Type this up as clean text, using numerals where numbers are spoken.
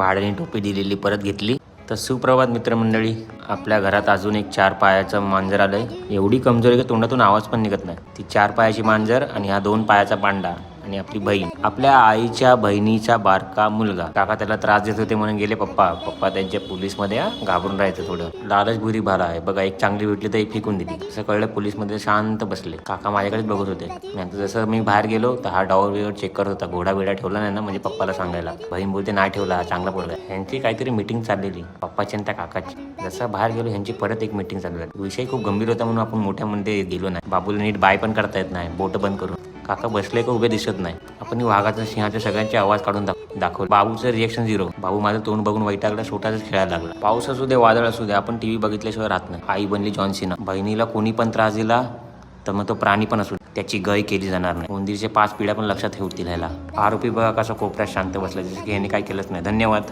भाड्याने टोपी दिलेली परत घेतली. तर सुप्रभात मित्रमंडळी, आपल्या घरात अजून एक 4 पायाचं मांजर आलंय. एवढी कमजोरी की तोंडातून आवाज पण निघत नाही. ती 4 पायाची मांजर आणि हा 2 पायाचा पांडा आणि आपली बहीण. आपल्या आईच्या बहिणीचा बारका मुलगा. काका त्याला त्रास देत होते म्हणून गेले पप्पा त्यांच्या पोलीसमध्ये घाबरून राहायचं थोडं. लालच बुरी भाला आहे बघा, एक चांगली भेटली तर एक फेकून दिली. असं कळलं पोलीसमध्ये शांत बसले. काका माझ्याकडेच बघत होते. नंतर जसं मी बाहेर गेलो तर हा डॉवर बिवर चेक करत होता. घोडा बिडा ठेवला नाही ना, म्हणजे पप्पाला सांगायला. बहीण बोलते नाही ठेवला, हा चांगला पोरगा. ह्यांची काहीतरी मीटिंग चाललेली पप्पाची आणि त्या काकाची. जसं बाहेर गेलो ह्यांची परत एक मीटिंग चालू झाली. विषय खूप गंभीर होता म्हणून आपण मोठ्यामध्ये गेलो नाही. बाबूला नीट बाय पण करता येत नाही, बोट बंद करून. काका बसले का उभे दिसत नाही. आपण वाघाचं सिंहाच्या सगळ्यांचे आवाज काढून दाखवले. बाबूचं रिएक्शन 0. बाबू माझं तोंड बघून वैतागला, स्वतःच खेळायला लागला. पाऊस असू दे, वादळ असू दे, आपण टीव्ही बघितल्याशिवाय राहत नाही. आई बनली जॉन सीना. बहिणीला कोणी पण त्रास दिला तर मग तो प्राणी पण असू त्याची गय केली जाणार नाही. उंदीरचे 5 पिढ्या पण लक्षात ठेवतील ह्याला. आरोपी बघा कसा कोपऱ्यात शांत बसला, जसं की ह्याने काय केलंच नाही. धन्यवाद.